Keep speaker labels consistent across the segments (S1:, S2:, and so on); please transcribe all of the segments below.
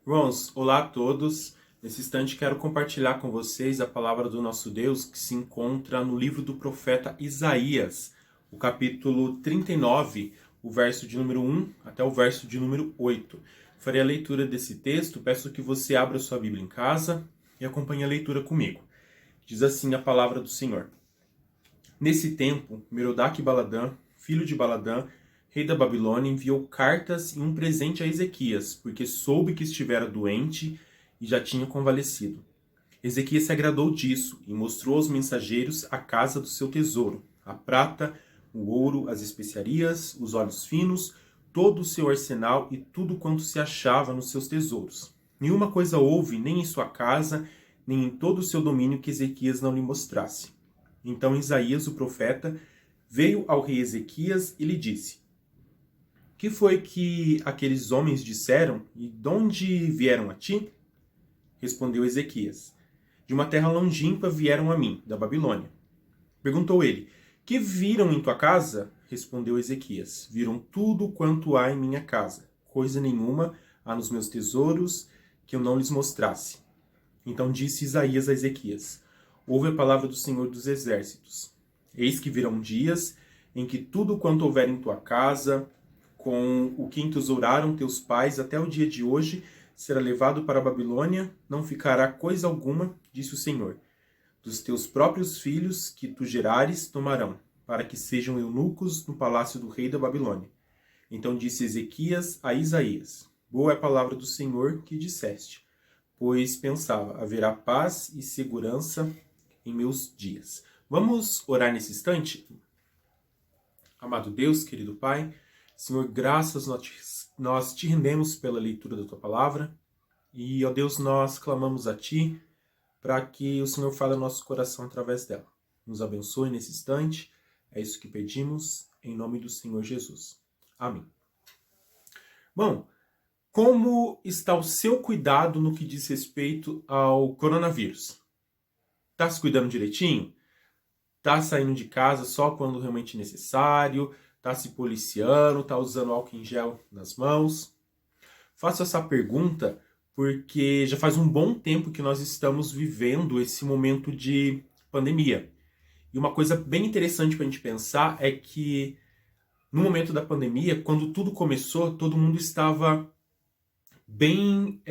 S1: Irmãos, olá a todos. Nesse instante quero compartilhar com vocês a palavra do nosso Deus que se encontra no livro do profeta Isaías, o capítulo 39, o verso de número 1 até o verso de número 8. Farei a leitura desse texto, peço que você abra sua Bíblia em casa e acompanhe a leitura comigo. Diz assim a palavra do Senhor. Nesse tempo, Merodach-Baladã, filho de Baladã, rei da Babilônia, enviou cartas e um presente a Ezequias, porque soube que estivera doente e já tinha convalescido. Ezequias se agradou disso e mostrou aos mensageiros a casa do seu tesouro, a prata, o ouro, as especiarias, os óleos finos, todo o seu arsenal e tudo quanto se achava nos seus tesouros. Nenhuma coisa houve, nem em sua casa, nem em todo o seu domínio, que Ezequias não lhe mostrasse. Então Isaías, o profeta, veio ao rei Ezequias e lhe disse: Que foi que aqueles homens disseram e de onde vieram a ti? Respondeu Ezequias: De uma terra longínqua vieram a mim, da Babilônia. Perguntou ele: Que viram em tua casa? Respondeu Ezequias: Viram tudo quanto há em minha casa. Coisa nenhuma há nos meus tesouros que eu não lhes mostrasse. Então disse Isaías a Ezequias: Ouve a palavra do Senhor dos Exércitos. Eis que virão dias em que tudo quanto houver em tua casa, com o que entesouraram teus pais até o dia de hoje, será levado para a Babilônia, não ficará coisa alguma, disse o Senhor. Dos teus próprios filhos que tu gerares tomarão, para que sejam eunucos no palácio do rei da Babilônia. Então disse Ezequias a Isaías: Boa é a palavra do Senhor que disseste, pois pensava, haverá paz e segurança em meus dias. Vamos orar nesse instante? Amado Deus, querido Pai, Senhor, graças nós te rendemos pela leitura da tua palavra e, ó Deus, nós clamamos a ti para que o Senhor fale ao nosso coração através dela. Nos abençoe nesse instante, é isso que pedimos, em nome do Senhor Jesus. Amém. Bom, como está o seu cuidado no que diz respeito ao coronavírus? Está se cuidando direitinho? Está saindo de casa só quando realmente necessário? Está se policiando? Está usando álcool em gel nas mãos? Faço essa pergunta porque já faz um bom tempo que nós estamos vivendo esse momento de pandemia. E uma coisa bem interessante para a gente pensar é que no momento da pandemia, quando tudo começou, todo mundo estava bem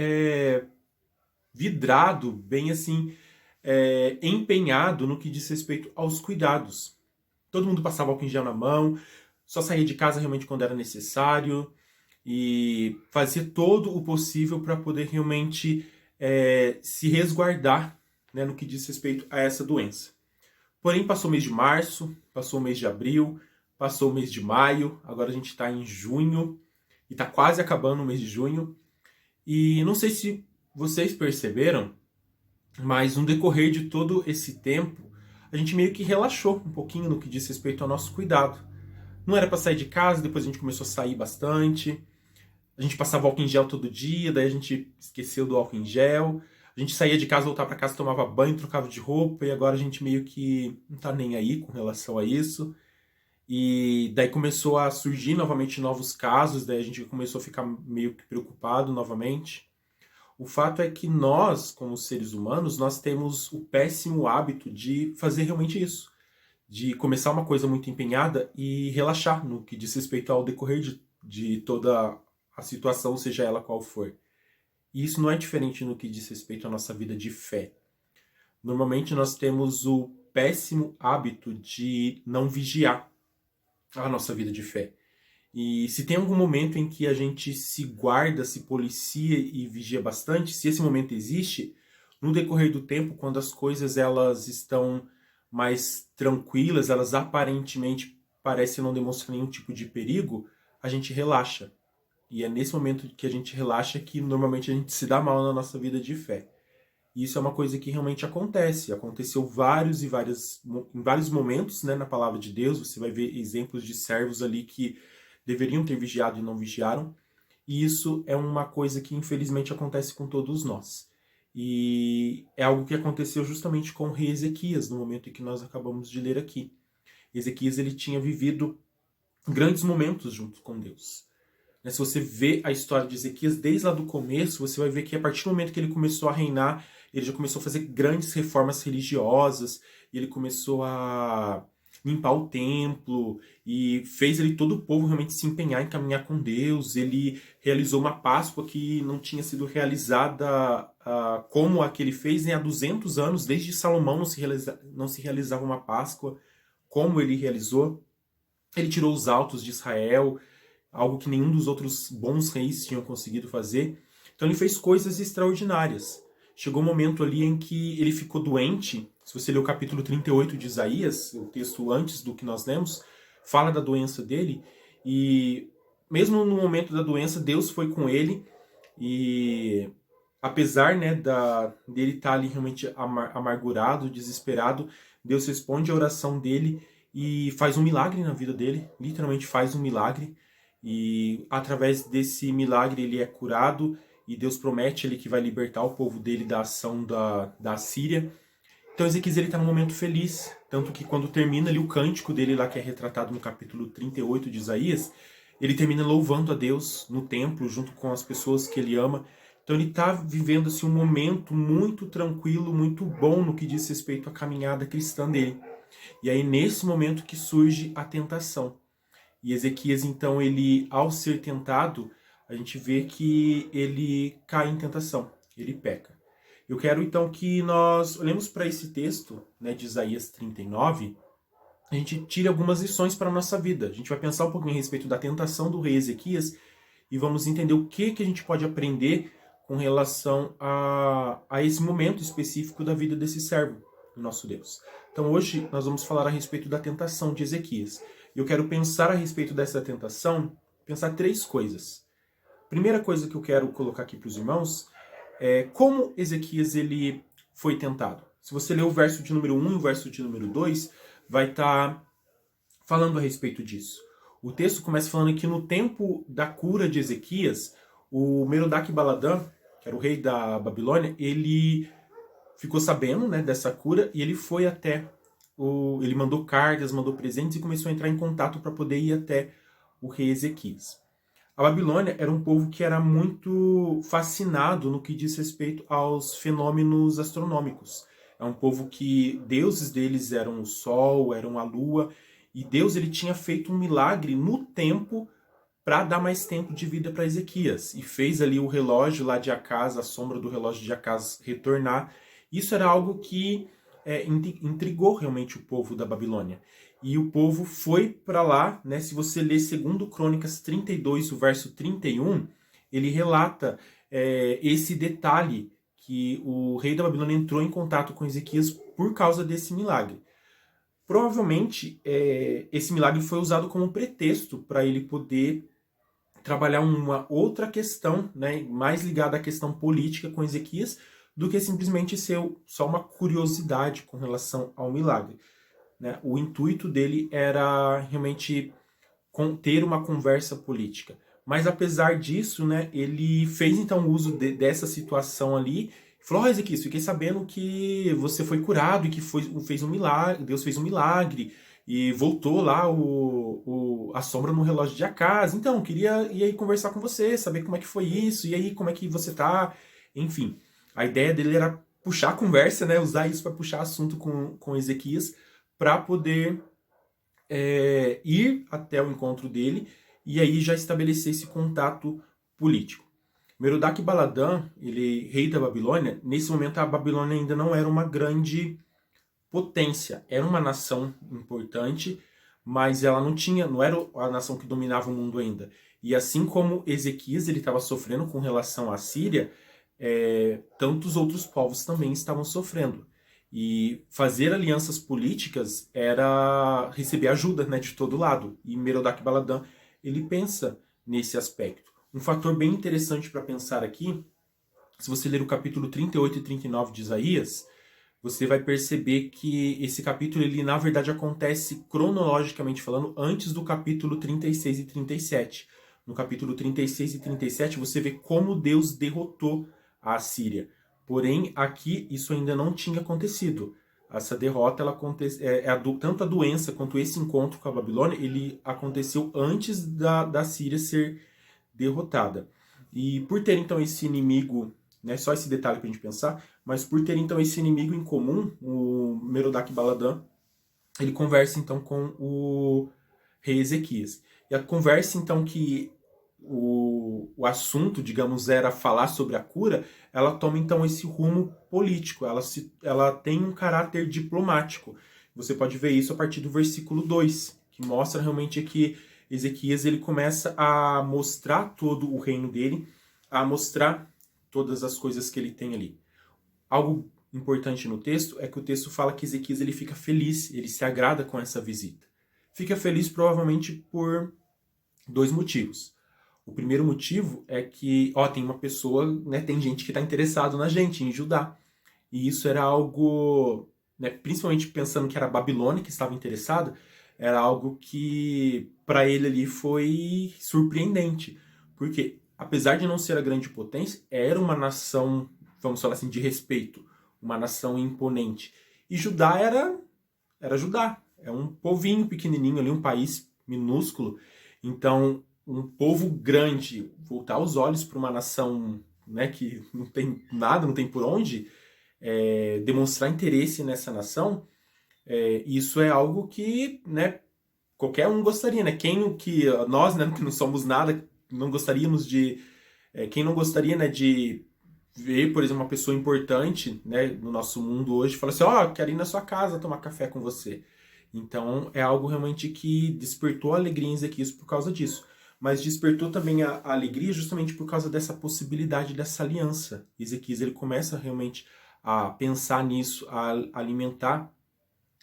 S1: vidrado, bem assim, empenhado no que diz respeito aos cuidados. Todo mundo passava álcool em gel na mão, só saía de casa realmente quando era necessário e fazia todo o possível para poder realmente se resguardar, né, no que diz respeito a essa doença. Porém, passou o mês de março, passou o mês de abril, passou o mês de maio, agora a gente está em junho e está quase acabando o mês de junho. E não sei se vocês perceberam, mas no decorrer de todo esse tempo, a gente meio que relaxou um pouquinho no que diz respeito ao nosso cuidado. Não era para sair de casa, depois a gente começou a sair bastante. A gente passava álcool em gel todo dia, daí a gente esqueceu do álcool em gel. A gente saía de casa, voltava para casa, tomava banho, trocava de roupa, e agora a gente meio que não tá nem aí com relação a isso. E daí começou a surgir novamente novos casos, daí a gente começou a ficar meio que preocupado novamente. O fato é que nós, como seres humanos, nós temos o péssimo hábito de fazer realmente isso. De começar uma coisa muito empenhada e relaxar no que diz respeito ao decorrer de toda a situação, seja ela qual for. E isso não é diferente no que diz respeito à nossa vida de fé. Normalmente nós temos o péssimo hábito de não vigiar a nossa vida de fé. E se tem algum momento em que a gente se guarda, se policia e vigia bastante, se esse momento existe, no decorrer do tempo, quando as coisas elas estão mais tranquilas, elas aparentemente parecem não demonstrar nenhum tipo de perigo, a gente relaxa. E é nesse momento que a gente relaxa que normalmente a gente se dá mal na nossa vida de fé. E isso é uma coisa que realmente acontece. Aconteceu em vários momentos, né, na palavra de Deus. Você vai ver exemplos de servos ali que deveriam ter vigiado e não vigiaram. E isso é uma coisa que infelizmente acontece com todos nós. E é algo que aconteceu justamente com o rei Ezequias, no momento em que nós acabamos de ler aqui. Ezequias ele tinha vivido grandes momentos junto com Deus. né? Se você vê a história de Ezequias desde lá do começo, você vai ver que a partir do momento que ele começou a reinar, ele já começou a fazer grandes reformas religiosas, e ele começou a limpar o templo, e fez ali todo o povo realmente se empenhar em caminhar com Deus. Ele realizou uma Páscoa que não tinha sido realizada como a que ele fez, né, há 200 anos, desde Salomão não se realizava uma Páscoa como ele realizou. Ele tirou os altos de Israel, algo que nenhum dos outros bons reis tinham conseguido fazer. Então ele fez coisas extraordinárias. Chegou um momento ali em que ele ficou doente. Se você ler o capítulo 38 de Isaías, o texto antes do que nós lemos, fala da doença dele. E mesmo no momento da doença, Deus foi com ele. E apesar, né, dele estar ali realmente amargurado, desesperado, Deus responde a oração dele e faz um milagre na vida dele. Literalmente faz um milagre. E através desse milagre ele é curado. E Deus promete ele que vai libertar o povo dele da ação da Síria. Então Ezequias está num momento feliz, tanto que quando termina ali o cântico dele lá, que é retratado no capítulo 38 de Isaías, ele termina louvando a Deus no templo, junto com as pessoas que ele ama. Então ele está vivendo assim, um momento muito tranquilo, muito bom no que diz respeito à caminhada cristã dele. E aí nesse momento que surge a tentação. E Ezequias, então, ele, ao ser tentado, a gente vê que ele cai em tentação, ele peca. Eu quero, então, que nós olhemos para esse texto, né, de Isaías 39, a gente tire algumas lições para a nossa vida. A gente vai pensar um pouquinho a respeito da tentação do rei Ezequias e vamos entender o que a gente pode aprender com relação a esse momento específico da vida desse servo do nosso Deus. Então, hoje, nós vamos falar a respeito da tentação de Ezequias. Eu quero pensar a respeito dessa tentação, pensar três coisas. Primeira coisa que eu quero colocar aqui para os irmãos é como Ezequias ele foi tentado. Se você ler o verso de número 1 e o verso de número 2, vai estar falando a respeito disso. O texto começa falando que no tempo da cura de Ezequias, o Merodach-Baladã, que era o rei da Babilônia, ele ficou sabendo, né, dessa cura e ele foi até ele mandou cartas, mandou presentes e começou a entrar em contato para poder ir até o rei Ezequias. A Babilônia era um povo que era muito fascinado no que diz respeito aos fenômenos astronômicos. É um povo que deuses deles eram o sol, eram a lua, e Deus ele tinha feito um milagre no tempo para dar mais tempo de vida para Ezequias. E fez ali o relógio lá de Acaz, a sombra do relógio de Acaz retornar. Isso era algo que intrigou realmente o povo da Babilônia. E o povo foi para lá, né? Se você ler 2 Crônicas 32, o verso 31, ele relata esse detalhe, que o rei da Babilônia entrou em contato com Ezequias por causa desse milagre. Provavelmente, esse milagre foi usado como pretexto para ele poder trabalhar uma outra questão, né, mais ligada à questão política com Ezequias, do que simplesmente ser só uma curiosidade com relação ao milagre. Né? O intuito dele era realmente ter uma conversa política. Mas apesar disso, né, ele fez então uso dessa situação ali. Falou: oh, Ezequias, fiquei sabendo que você foi curado e que fez um milagre, Deus fez um milagre e voltou lá a sombra no relógio de Acaz. Então, queria ir aí conversar com você, saber como é que foi isso, e aí como é que você tá, enfim. A ideia dele era puxar a conversa, né, usar isso para puxar assunto com Ezequias, para poder ir até o encontro dele e aí já estabelecer esse contato político. Merodach-Baladã, ele rei da Babilônia, nesse momento a Babilônia ainda não era uma grande potência, era uma nação importante, mas ela não era a nação que dominava o mundo ainda. E assim como Ezequias ele estava sofrendo com relação à Síria, tantos outros povos também estavam sofrendo. E fazer alianças políticas era receber ajuda, né, de todo lado. E Merodach-Baladã, ele pensa nesse aspecto. Um fator bem interessante para pensar aqui, se você ler o capítulo 38 e 39 de Isaías, você vai perceber que esse capítulo, ele na verdade acontece cronologicamente falando antes do capítulo 36 e 37. No capítulo 36 e 37 você vê como Deus derrotou a Assíria. Porém, aqui isso ainda não tinha acontecido. Essa derrota, tanto a doença quanto esse encontro com a Babilônia, ele aconteceu antes da Síria ser derrotada. E por ter então esse inimigo, né, só esse detalhe para a gente pensar, mas por ter então esse inimigo em comum, o Merodach-Baladan, ele conversa então com o rei Ezequias. E a conversa então que o assunto, digamos, era falar sobre a cura, ela toma então esse rumo político, ela tem um caráter diplomático. Você pode ver isso a partir do versículo 2, que mostra realmente que Ezequias ele começa a mostrar todo o reino dele, a mostrar todas as coisas que ele tem ali. Algo importante no texto é que o texto fala que Ezequias ele fica feliz, ele se agrada com essa visita. Fica feliz provavelmente por dois motivos. O primeiro motivo é que, tem uma pessoa, né, tem gente que está interessado na gente, em Judá. E isso era algo, né, principalmente pensando que era a Babilônia que estava interessada, era algo que para ele ali foi surpreendente. Porque, apesar de não ser a grande potência, era uma nação, vamos falar assim, de respeito, uma nação imponente. E Judá era Judá, é um povinho pequenininho ali, um país minúsculo. Então, um povo grande voltar os olhos para uma nação, né, que não tem nada, não tem por onde, demonstrar interesse nessa nação, isso é algo que, né, qualquer um gostaria, né? Nós, né, que não somos nada, não gostaríamos de, quem não gostaria, né, de ver, por exemplo, uma pessoa importante, né, no nosso mundo hoje, falar assim, quero ir na sua casa tomar café com você. Então, é algo realmente que despertou a alegria em Ezequias por causa disso. Mas despertou também a alegria justamente por causa dessa possibilidade dessa aliança. Ezequias ele começa realmente a pensar nisso, a alimentar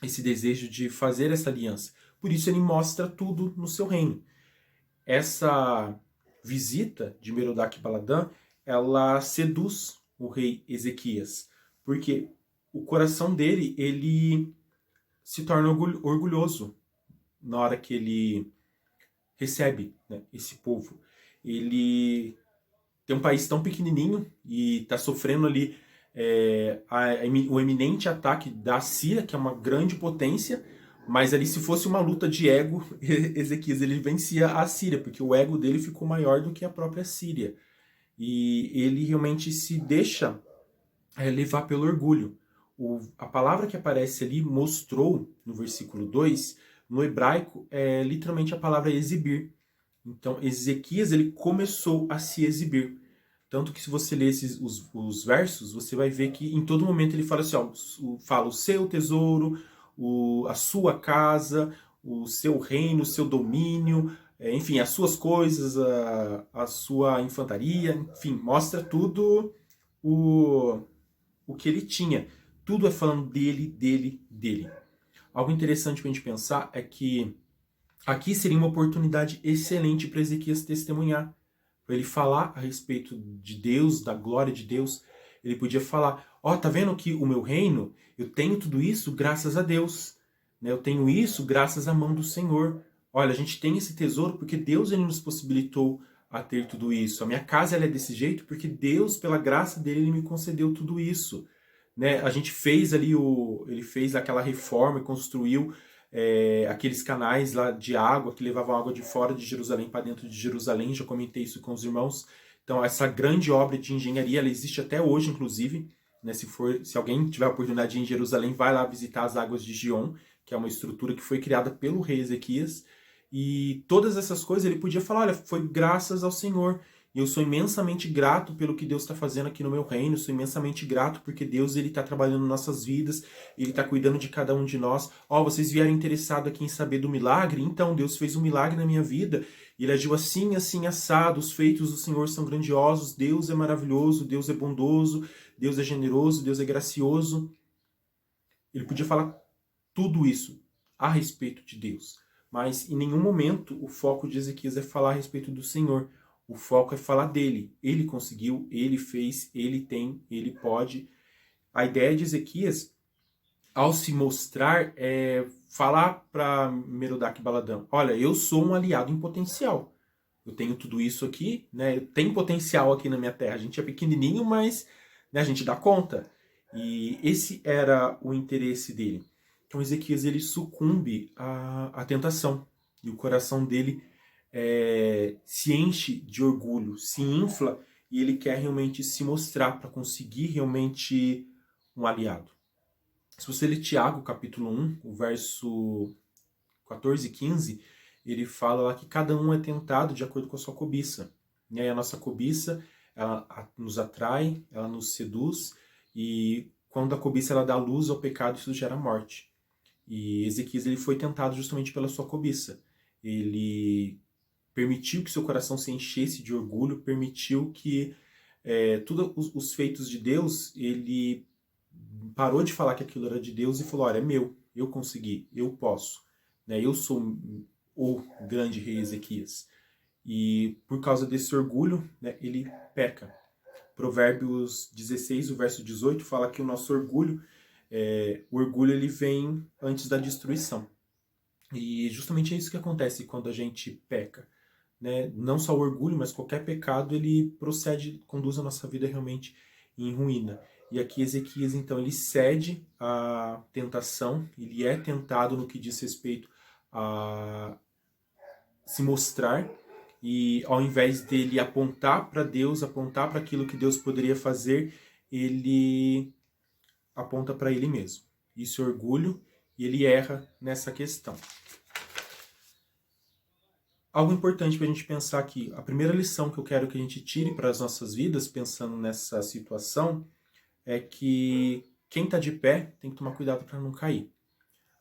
S1: esse desejo de fazer essa aliança. Por isso ele mostra tudo no seu reino. Essa visita de Merodach-Baladan, ela seduz o rei Ezequias, porque o coração dele, ele se torna orgulhoso na hora que ele recebe, né, esse povo. Ele tem um país tão pequenininho e está sofrendo ali o eminente ataque da Síria, que é uma grande potência, mas ali se fosse uma luta de ego, Ezequias ele vencia a Síria, porque o ego dele ficou maior do que a própria Síria. E ele realmente se deixa levar pelo orgulho. A palavra que aparece ali, mostrou, no versículo 2, no hebraico, é literalmente a palavra exibir. Então, Ezequias ele começou a se exibir. Tanto que se você ler os versos, você vai ver que em todo momento ele fala assim, fala o seu tesouro, a sua casa, o seu reino, o seu domínio, enfim, as suas coisas, a sua infantaria, enfim, mostra tudo o que ele tinha. Tudo é falando dele, dele, dele. Algo interessante para a gente pensar é que aqui seria uma oportunidade excelente para Ezequias testemunhar, para ele falar a respeito de Deus, da glória de Deus. Ele podia falar, tá vendo que o meu reino, eu tenho tudo isso graças a Deus, né? Eu tenho isso graças à mão do Senhor. Olha, a gente tem esse tesouro porque Deus ele nos possibilitou a ter tudo isso. A minha casa ela é desse jeito porque Deus, pela graça dele, ele me concedeu tudo isso. Né? A gente fez ali, ele fez aquela reforma e construiu aqueles canais lá de água que levavam água de fora de Jerusalém para dentro de Jerusalém. Já comentei isso com os irmãos. Então, essa grande obra de engenharia, ela existe até hoje, inclusive. Né? Se alguém tiver a oportunidade de ir em Jerusalém, vai lá visitar as águas de Gion, que é uma estrutura que foi criada pelo rei Ezequias. E todas essas coisas ele podia falar, olha, foi graças ao Senhor. E eu sou imensamente grato pelo que Deus está fazendo aqui no meu reino, sou imensamente grato porque Deus ele está trabalhando em nossas vidas, ele está cuidando de cada um de nós. Vocês vieram interessados aqui em saber do milagre? Então, Deus fez um milagre na minha vida, ele agiu assim, assim, assado, os feitos do Senhor são grandiosos, Deus é maravilhoso, Deus é bondoso, Deus é generoso, Deus é gracioso. Ele podia falar tudo isso a respeito de Deus, mas em nenhum momento o foco de Ezequias é falar a respeito do Senhor. O foco é falar dele. Ele conseguiu, ele fez, ele tem, ele pode. A ideia de Ezequias, ao se mostrar, é falar para Merodach-Baladan, olha, eu sou um aliado em potencial. Eu tenho tudo isso aqui, né? Eu tenho potencial aqui na minha terra. A gente é pequenininho, mas né, a gente dá conta. E esse era o interesse dele. Então Ezequias ele sucumbe à tentação. E o coração dele se enche de orgulho, se infla e ele quer realmente se mostrar para conseguir realmente um aliado. Se você ler Tiago, capítulo 1, o verso 14 e 15, ele fala lá que cada um é tentado de acordo com a sua cobiça. E aí a nossa cobiça, ela nos atrai, ela nos seduz, e quando a cobiça ela dá luz ao pecado, isso gera morte. E Ezequias ele foi tentado justamente pela sua cobiça. Ele permitiu que seu coração se enchesse de orgulho, permitiu que todos os feitos de Deus, ele parou de falar que aquilo era de Deus e falou, olha, é meu, eu consegui, eu posso. Né? Eu sou o grande rei Ezequias. E por causa desse orgulho, né, ele peca. Provérbios 16, o verso 18, fala que o nosso orgulho, o orgulho ele vem antes da destruição. E justamente é isso que acontece quando a gente peca. Né? Não só o orgulho, mas qualquer pecado, ele conduz a nossa vida realmente em ruína. E aqui Ezequias, então, ele cede à tentação, ele é tentado no que diz respeito a se mostrar, e ao invés dele apontar para Deus, apontar para aquilo que Deus poderia fazer, ele aponta para ele mesmo. Isso é orgulho, e ele erra nessa questão. Algo importante para a gente pensar aqui, a primeira lição que eu quero que a gente tire para as nossas vidas, pensando nessa situação, é que quem está de pé tem que tomar cuidado para não cair.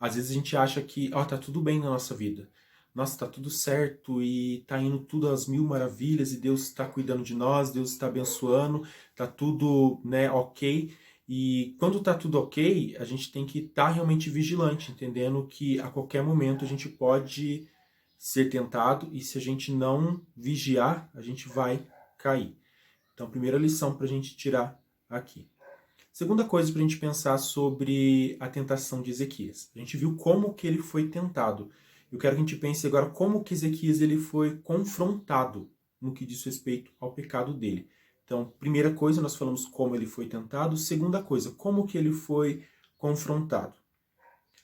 S1: Às vezes a gente acha que tá tudo bem na nossa vida. Nossa, tá tudo certo e tá indo tudo às mil maravilhas e Deus está cuidando de nós, Deus está abençoando, tá tudo, né, ok. E quando tá tudo ok, a gente tem que estar realmente vigilante, entendendo que a qualquer momento a gente pode ser tentado e se a gente não vigiar, a gente vai cair. Então, primeira lição para a gente tirar aqui. Segunda coisa para a gente pensar sobre a tentação de Ezequias. A gente viu como que ele foi tentado. Eu quero que a gente pense agora como que Ezequias ele foi confrontado no que diz respeito ao pecado dele. Então, primeira coisa, nós falamos como ele foi tentado. Segunda coisa, como que ele foi confrontado.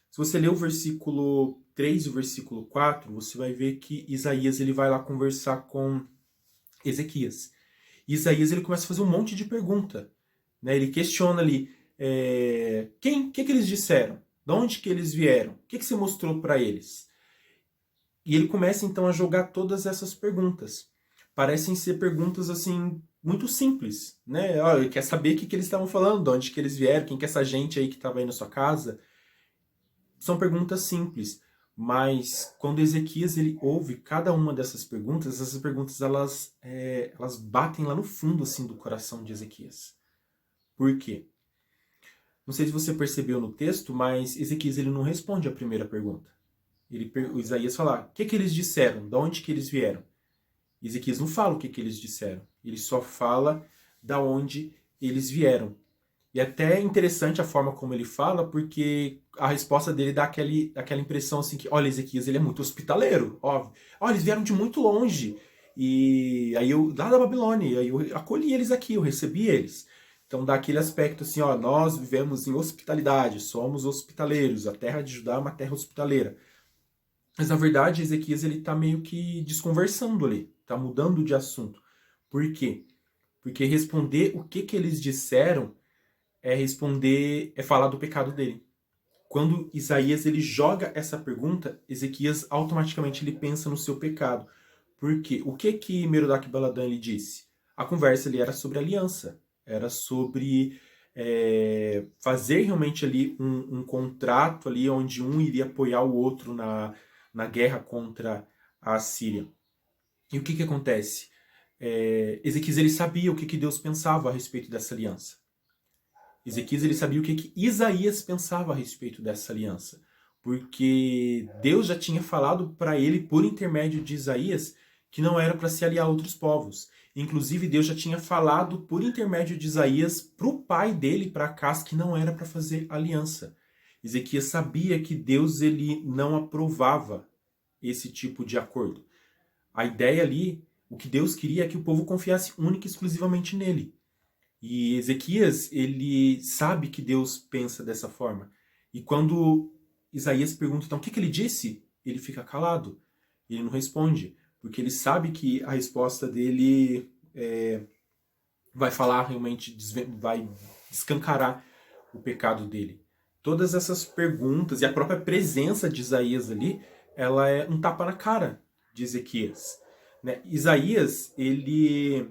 S1: Se você ler o versículo 3 e o versículo 4, você vai ver que Isaías ele vai lá conversar com Ezequias. E Isaías ele começa a fazer um monte de pergunta. Né? Ele questiona ali, que eles disseram? De onde que eles vieram? O que você mostrou para eles? E ele começa então a jogar todas essas perguntas. Parecem ser perguntas assim muito simples, né? Ele quer saber o que eles estavam falando, de onde que eles vieram, quem que é essa gente aí que estava aí na sua casa. São perguntas simples, mas quando Ezequias ele ouve cada uma dessas perguntas, essas perguntas elas batem lá no fundo assim do coração de Ezequias. Por quê? Não sei se você percebeu no texto, mas Ezequias ele não responde a primeira pergunta. O Isaías fala, o que eles disseram? De onde que eles vieram? Ezequias não fala o que eles disseram. Ele só fala da onde eles vieram. E até é interessante a forma como ele fala, porque a resposta dele dá aquela impressão assim que, olha, Ezequias ele é muito hospitaleiro. Ó, eles vieram de muito longe. E aí lá da Babilônia, aí eu acolhi eles aqui, eu recebi eles. Então dá aquele aspecto assim, nós vivemos em hospitalidade, somos hospitaleiros, a terra de Judá é uma terra hospitaleira. Mas na verdade Ezequias ele está meio que desconversando ali, está mudando de assunto. Por quê? Porque responder o que eles disseram é falar do pecado dele. Quando Isaías ele joga essa pergunta, Ezequias automaticamente ele pensa no seu pecado. Por quê? O que Merodach-Baladan ele disse? A conversa ali era sobre aliança. Era sobre fazer realmente ali um contrato ali onde um iria apoiar o outro na guerra contra a Síria. E o que acontece? Ezequias ele sabia o que Deus pensava a respeito dessa aliança. Ezequias ele sabia o que Isaías pensava a respeito dessa aliança. Porque Deus já tinha falado para ele, por intermédio de Isaías, que não era para se aliar a outros povos. Inclusive, Deus já tinha falado por intermédio de Isaías para o pai dele, para Acás, que não era para fazer aliança. Ezequias sabia que Deus ele não aprovava esse tipo de acordo. A ideia ali, o que Deus queria é que o povo confiasse única e exclusivamente nele. E Ezequias, ele sabe que Deus pensa dessa forma. E quando Isaías pergunta, então, o que ele disse? Ele fica calado. Ele não responde. porque ele sabe que a resposta dele vai falar realmente, vai escancarar o pecado dele. Todas essas perguntas e a própria presença de Isaías ali, ela é um tapa na cara de Ezequias, né? Isaías, ele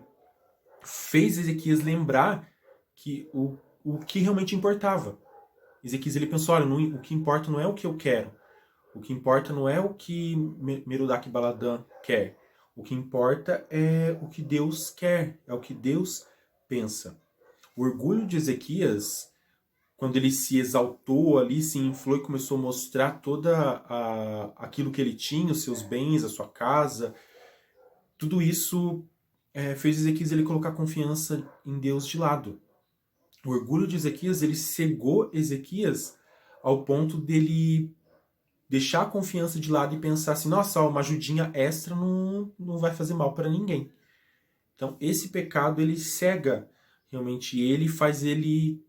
S1: fez Ezequias lembrar que o que realmente importava. Ezequias, ele pensou, olha, o que importa não é o que eu quero, o que importa não é o que Merodach Baladan quer, o que importa é o que Deus quer, é o que Deus pensa. O orgulho de Ezequias, quando ele se exaltou ali, se inflou e começou a mostrar aquilo que ele tinha, os seus bens, a sua casa, tudo isso fez Ezequias ele colocar confiança em Deus de lado. O orgulho de Ezequias, ele cegou Ezequias ao ponto dele deixar a confiança de lado e pensar assim, nossa, uma ajudinha extra não vai fazer mal para ninguém. Então, esse pecado, ele cega realmente ele e faz ele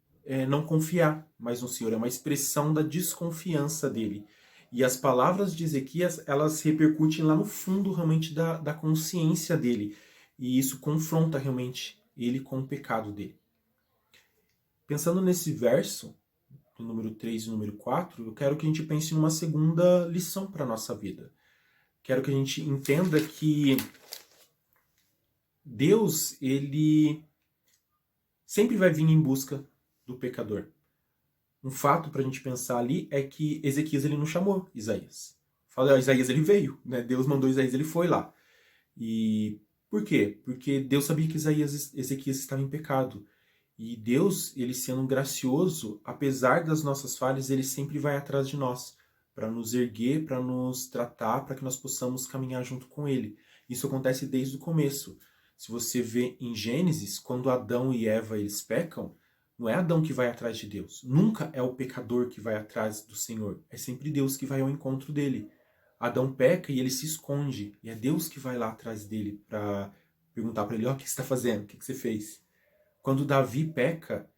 S1: não confiar mais no Senhor. É uma expressão da desconfiança dele. E as palavras de Ezequias, elas repercutem lá no fundo realmente da consciência dele. E isso confronta realmente ele com o pecado dele. Pensando nesse verso, do número 3 e número 4, eu quero que a gente pense numa segunda lição para a nossa vida. Quero que a gente entenda que Deus, ele sempre vai vir em busca do pecador. Um fato para a gente pensar ali é que Ezequias ele não chamou Isaías. Fala, Isaías ele veio, né? Deus mandou Isaías, ele foi lá. E por quê? Porque Deus sabia que Ezequias estava em pecado. E Deus, ele sendo gracioso, apesar das nossas falhas, ele sempre vai atrás de nós, para nos erguer, para nos tratar, para que nós possamos caminhar junto com ele. Isso acontece desde o começo. Se você vê em Gênesis, quando Adão e Eva eles pecam, não é Adão que vai atrás de Deus. Nunca é o pecador que vai atrás do Senhor. É sempre Deus que vai ao encontro dele. Adão peca e ele se esconde. E é Deus que vai lá atrás dele para perguntar para ele, ó, o que você está fazendo? O que você fez? Quando Davi peca,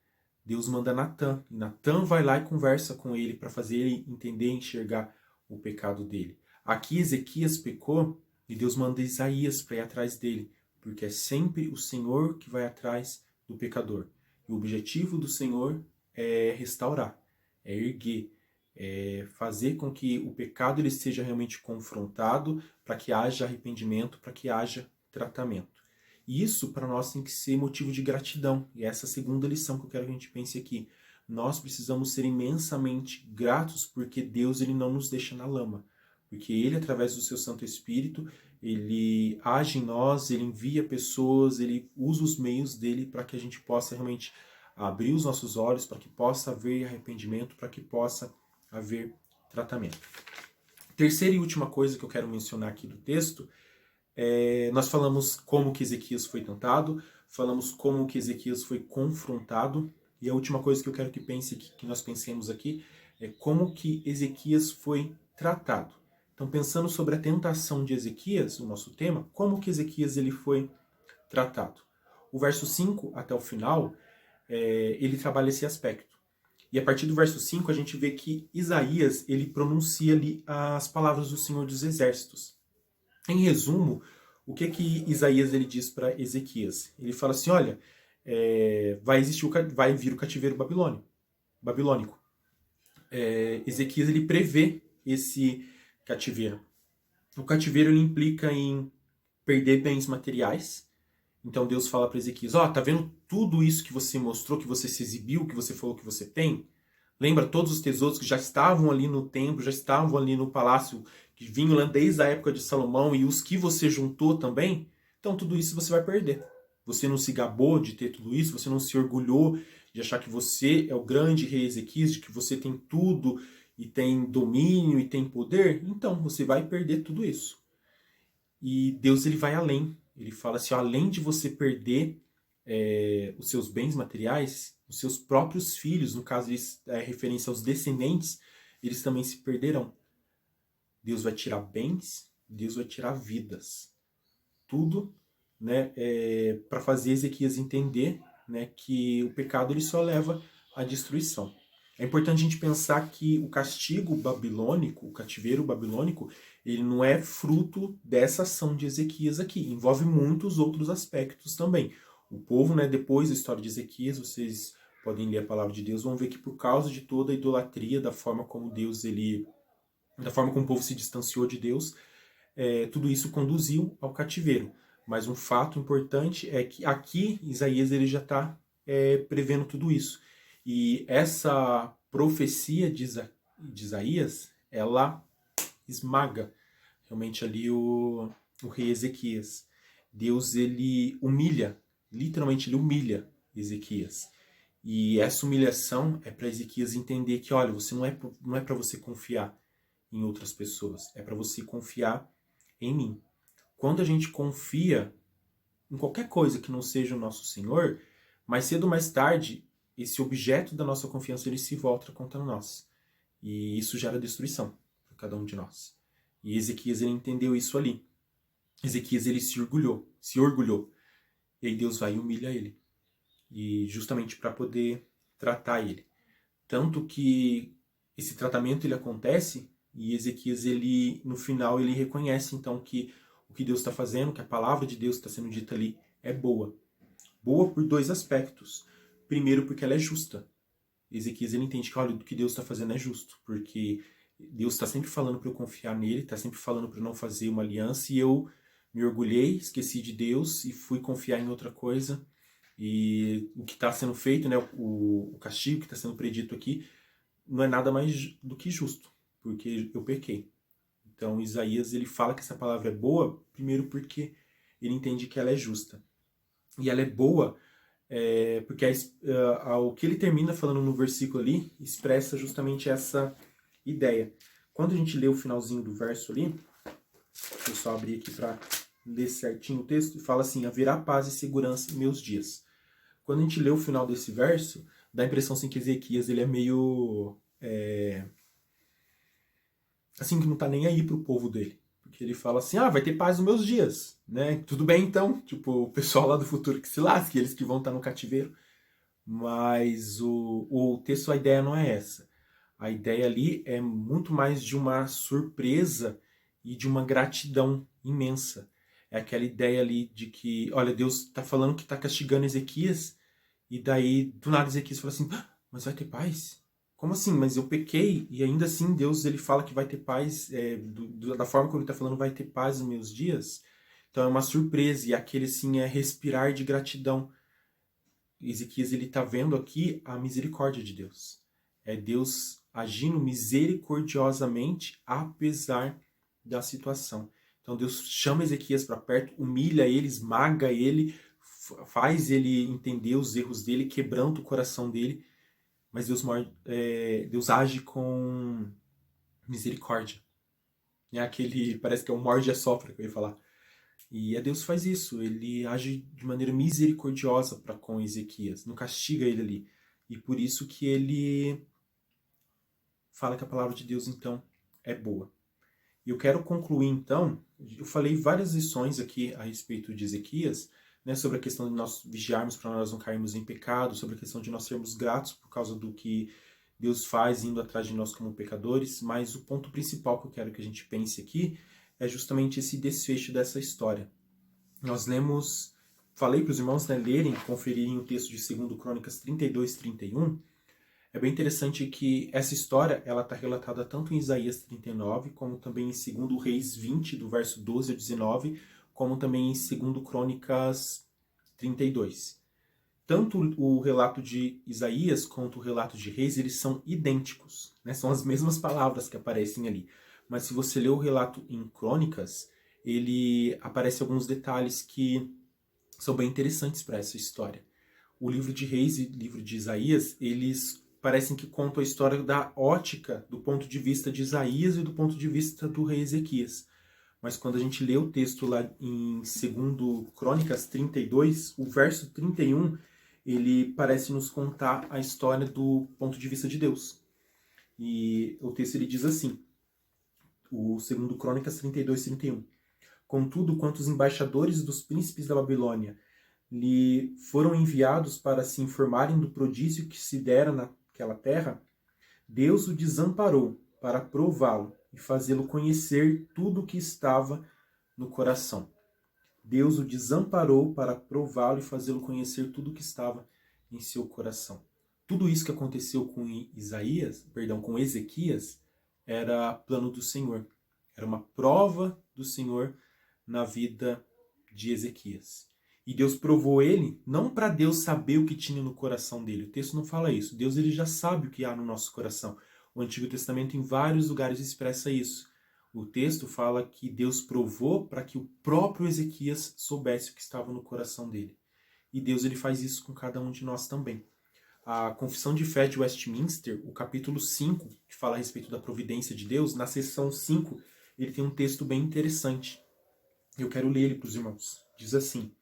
S1: Deus manda Natã. E Natã vai lá e conversa com ele para fazer ele entender e enxergar o pecado dele. Aqui Ezequias pecou e Deus manda Isaías para ir atrás dele, porque é sempre o Senhor que vai atrás do pecador. E o objetivo do Senhor é restaurar, é erguer, é fazer com que o pecado ele seja realmente confrontado, para que haja arrependimento, para que haja tratamento. E isso para nós tem que ser motivo de gratidão. E essa é a segunda lição que eu quero que a gente pense aqui. Nós precisamos ser imensamente gratos porque Deus ele não nos deixa na lama. Porque ele, através do seu Santo Espírito, ele age em nós, ele envia pessoas, ele usa os meios dele para que a gente possa realmente abrir os nossos olhos, para que possa haver arrependimento, para que possa haver tratamento. Terceira e última coisa que eu quero mencionar aqui do texto, nós falamos como que Ezequias foi tentado, falamos como que Ezequias foi confrontado, e a última coisa que eu quero que nós pensemos aqui é como que Ezequias foi tratado. Então, pensando sobre a tentação de Ezequias, o nosso tema, como que Ezequias ele foi tratado? O verso 5 até o final, ele trabalha esse aspecto. E a partir do verso 5, a gente vê que Isaías ele pronuncia ali as palavras do Senhor dos Exércitos. Em resumo, o que Isaías ele diz para Ezequias? Ele fala assim, olha, vai vir o cativeiro babilônico. Ezequias ele prevê esse cativeiro. O cativeiro ele implica em perder bens materiais. Então Deus fala para Ezequias, tá vendo tudo isso que você mostrou, que você se exibiu, que você falou que você tem? Lembra todos os tesouros que já estavam ali no templo, já estavam ali no palácio, que vinham lá desde a época de Salomão, e os que você juntou também? Então tudo isso você vai perder. Você não se gabou de ter tudo isso, você não se orgulhou de achar que você é o grande rei Ezequias, de que você tem tudo, e tem domínio, e tem poder. Então você vai perder tudo isso. E Deus ele vai além. Ele fala assim, além de você perder os seus bens materiais, os seus próprios filhos, no caso referência aos descendentes, eles também se perderão. Deus vai tirar bens, Deus vai tirar vidas. Tudo, né, para fazer Ezequias entender, né, que o pecado ele só leva à destruição. É importante a gente pensar que o castigo babilônico, o cativeiro babilônico, ele não é fruto dessa ação de Ezequias aqui. Envolve muitos outros aspectos também. O povo, né, depois da história de Ezequias, vocês podem ler a palavra de Deus, vão ver que por causa de toda a idolatria, da forma como da forma como o povo se distanciou de Deus, tudo isso conduziu ao cativeiro. Mas um fato importante é que aqui Isaías ele já está prevendo tudo isso. E essa profecia de Isaías, ela esmaga realmente ali o rei Ezequias. Deus ele humilha, literalmente ele humilha Ezequias. E essa humilhação é para Ezequias entender que, olha, você não é para você confiar em outras pessoas, é para você confiar em mim. Quando a gente confia em qualquer coisa que não seja o nosso Senhor, mais cedo ou mais tarde, esse objeto da nossa confiança ele se volta contra nós. E isso gera destruição para cada um de nós. E Ezequias ele entendeu isso ali. Ezequias ele se orgulhou. E aí Deus vai e humilha ele. E justamente para poder tratar ele. Tanto que esse tratamento ele acontece e Ezequias ele no final ele reconhece então que o que Deus está fazendo, que a palavra de Deus está sendo dita ali é boa. Boa por dois aspectos. Primeiro porque ela é justa. Ezequias ele entende que olha, o que Deus está fazendo é justo, porque Deus está sempre falando para eu confiar nele, está sempre falando para eu não fazer uma aliança, e eu me orgulhei, esqueci de Deus e fui confiar em outra coisa. E o que está sendo feito, né, o castigo que está sendo predito aqui, não é nada mais do que justo, porque eu pequei. Então Isaías ele fala que essa palavra é boa, primeiro porque ele entende que ela é justa. E ela é boa porque o que ele termina falando no versículo ali expressa justamente essa ideia. Quando a gente lê o finalzinho do verso ali, deixa eu só abrir aqui para ler certinho o texto, fala assim, haverá paz e segurança em meus dias. Quando a gente lê o final desse verso, dá a impressão assim, que Ezequias ele é meio... assim, que não tá nem aí pro povo dele. Porque ele fala assim, vai ter paz nos meus dias, né? Tudo bem então, tipo, o pessoal lá do futuro que se lasque, eles que vão estar no cativeiro. Mas o texto, a ideia não é essa. A ideia ali é muito mais de uma surpresa e de uma gratidão imensa. É aquela ideia ali de que, olha, Deus está falando que está castigando Ezequias, e daí, do nada, Ezequias fala assim, mas vai ter paz? Como assim? Mas eu pequei, e ainda assim Deus ele fala que vai ter paz, da forma como ele está falando, vai ter paz nos meus dias. Então é uma surpresa, e aquele assim é respirar de gratidão. Ezequias ele está vendo aqui a misericórdia de Deus. É Deus agindo misericordiosamente apesar da situação. Então Deus chama Ezequias para perto, humilha ele, esmaga ele, faz ele entender os erros dele, quebranta o coração dele, mas Deus age com misericórdia. É aquele, parece que é um morde e assopra que eu ia falar. E Deus faz isso, ele age de maneira misericordiosa para com Ezequias, não castiga ele ali. E por isso que ele fala que a palavra de Deus, então, é boa. E eu quero concluir, então, eu falei várias lições aqui a respeito de Ezequias, né, sobre a questão de nós vigiarmos para nós não cairmos em pecado, sobre a questão de nós sermos gratos por causa do que Deus faz indo atrás de nós como pecadores, mas o ponto principal que eu quero que a gente pense aqui é justamente esse desfecho dessa história. Nós lemos, falei para os irmãos lerem, conferirem o texto de 2 Crônicas 32, 31. É bem interessante que essa história ela está relatada tanto em Isaías 39, como também em 2 Reis 20, do verso 12 a 19, como também em 2 Crônicas 32. Tanto o relato de Isaías quanto o relato de Reis, eles são idênticos, né? São as mesmas palavras que aparecem ali. Mas se você ler o relato em Crônicas, ele aparece alguns detalhes que são bem interessantes para essa história. O livro de Reis e o livro de Isaías, eles parecem que contam a história da ótica do ponto de vista de Isaías e do ponto de vista do rei Ezequias. Mas quando a gente lê o texto lá em 2 Crônicas 32, o verso 31, ele parece nos contar a história do ponto de vista de Deus. E o texto ele diz assim, o 2 Crônicas 32, 31. Contudo, quanto os embaixadores dos príncipes da Babilônia lhe foram enviados para se informarem do prodígio que se dera naquela terra, Deus o desamparou para prová-lo e fazê-lo conhecer tudo o que estava no coração. Deus o desamparou para prová-lo e fazê-lo conhecer tudo o que estava em seu coração. Tudo isso que aconteceu com com Ezequias, era plano do Senhor. Era uma prova do Senhor na vida de Ezequias. E Deus provou ele, não para Deus saber o que tinha no coração dele. O texto não fala isso. Deus ele já sabe o que há no nosso coração. O Antigo Testamento em vários lugares expressa isso. O texto fala que Deus provou para que o próprio Ezequias soubesse o que estava no coração dele. E Deus ele faz isso com cada um de nós também. A Confissão de Fé de Westminster, o capítulo 5, que fala a respeito da providência de Deus, na seção 5, ele tem um texto bem interessante. Eu quero ler ele para os irmãos. Diz assim: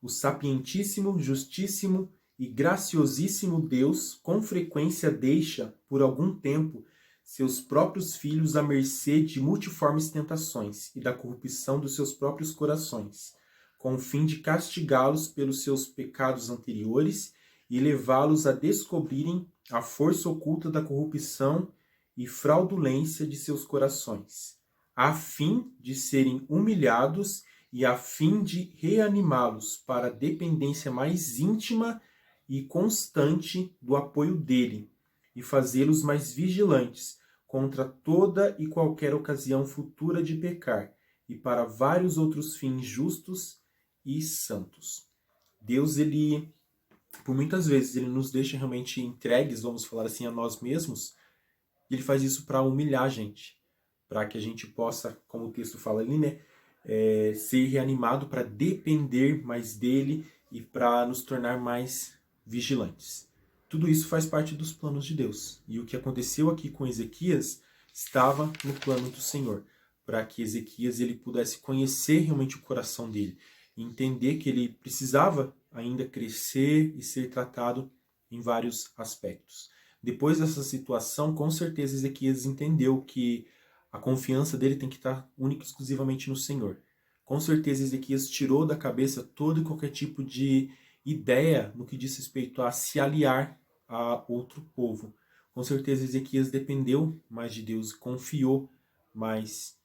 S1: o sapientíssimo, justíssimo e graciosíssimo Deus com frequência deixa, por algum tempo, seus próprios filhos à mercê de multiformes tentações e da corrupção dos seus próprios corações, com o fim de castigá-los pelos seus pecados anteriores e levá-los a descobrirem a força oculta da corrupção e fraudulência de seus corações, a fim de serem humilhados e a fim de reanimá-los para a dependência mais íntima e constante do apoio dele, e fazê-los mais vigilantes contra toda e qualquer ocasião futura de pecar, e para vários outros fins justos e santos. Deus, ele, por muitas vezes, ele nos deixa realmente entregues, vamos falar assim, a nós mesmos, e ele faz isso para humilhar a gente, para que a gente possa, como o texto fala ali, né, ser reanimado para depender mais dele e para nos tornar mais vigilantes. Tudo isso faz parte dos planos de Deus. E o que aconteceu aqui com Ezequias estava no plano do Senhor, para que Ezequias ele pudesse conhecer realmente o coração dele, e entender que ele precisava ainda crescer e ser tratado em vários aspectos. Depois dessa situação, com certeza Ezequias entendeu que a confiança dele tem que estar única e exclusivamente no Senhor. Com certeza Ezequias tirou da cabeça todo e qualquer tipo de ideia no que diz respeito a se aliar a outro povo. Com certeza Ezequias dependeu mais de Deus e confiou mais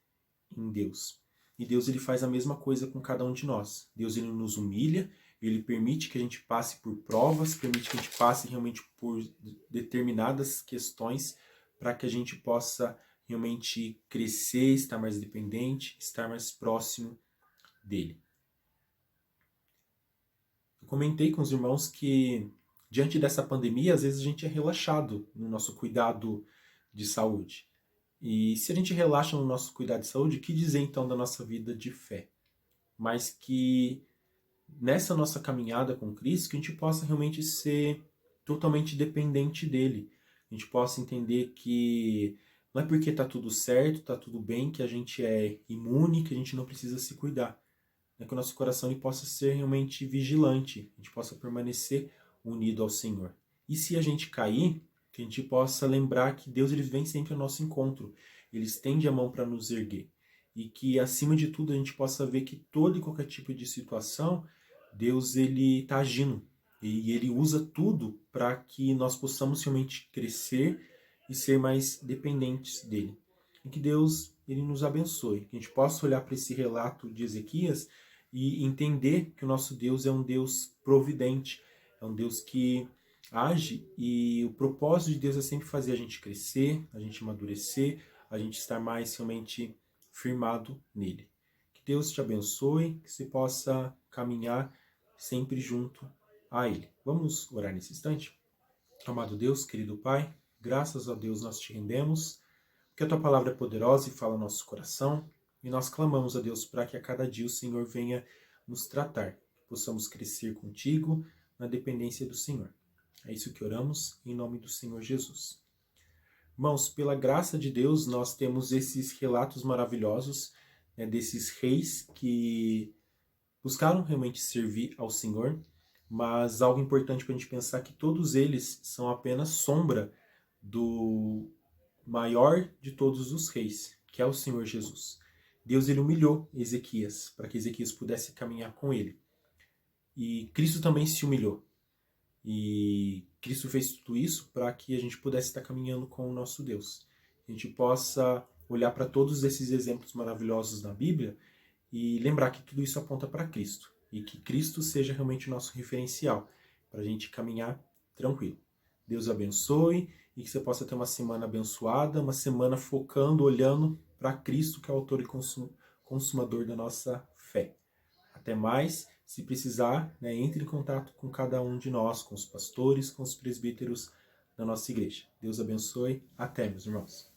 S1: em Deus. E Deus ele faz a mesma coisa com cada um de nós. Deus ele nos humilha, ele permite que a gente passe por provas, permite que a gente passe realmente por determinadas questões para que a gente possa realmente crescer, estar mais dependente, estar mais próximo dele. Eu comentei com os irmãos que diante dessa pandemia, às vezes a gente é relaxado no nosso cuidado de saúde. E se a gente relaxa no nosso cuidado de saúde, o que dizer então da nossa vida de fé? Mas que nessa nossa caminhada com Cristo, que a gente possa realmente ser totalmente dependente dele. A gente possa entender que não é porque está tudo certo, está tudo bem, que a gente é imune, que a gente não precisa se cuidar. É que o nosso coração ele possa ser realmente vigilante, a gente possa permanecer unido ao Senhor. E se a gente cair, que a gente possa lembrar que Deus ele vem sempre ao nosso encontro. Ele estende a mão para nos erguer. E que, acima de tudo, a gente possa ver que todo e qualquer tipo de situação, Deus ele está agindo. E ele usa tudo para que nós possamos realmente crescer e ser mais dependentes dele. E que Deus ele nos abençoe. Que a gente possa olhar para esse relato de Ezequias e entender que o nosso Deus é um Deus providente. É um Deus que age e o propósito de Deus é sempre fazer a gente crescer, a gente amadurecer, a gente estar mais realmente firmado nele. Que Deus te abençoe, que você possa caminhar sempre junto a ele. Vamos orar nesse instante? Amado Deus, querido Pai, graças a Deus nós te rendemos, porque a tua palavra é poderosa e fala ao nosso coração, e nós clamamos a Deus para que a cada dia o Senhor venha nos tratar, que possamos crescer contigo na dependência do Senhor. É isso que oramos, em nome do Senhor Jesus. Irmãos, pela graça de Deus, nós temos esses relatos maravilhosos, desses reis que buscaram realmente servir ao Senhor, mas algo importante para a gente pensar é que todos eles são apenas sombra do maior de todos os reis, que é o Senhor Jesus. Deus ele humilhou Ezequias, para que Ezequias pudesse caminhar com ele. E Cristo também se humilhou. E Cristo fez tudo isso para que a gente pudesse estar caminhando com o nosso Deus. A gente possa olhar para todos esses exemplos maravilhosos na Bíblia e lembrar que tudo isso aponta para Cristo. E que Cristo seja realmente o nosso referencial para a gente caminhar tranquilo. Deus abençoe e que você possa ter uma semana abençoada, uma semana focando, olhando para Cristo, que é o autor e consumador da nossa fé. Até mais. Se precisar, entre em contato com cada um de nós, com os pastores, com os presbíteros da nossa igreja. Deus abençoe. Até, meus irmãos.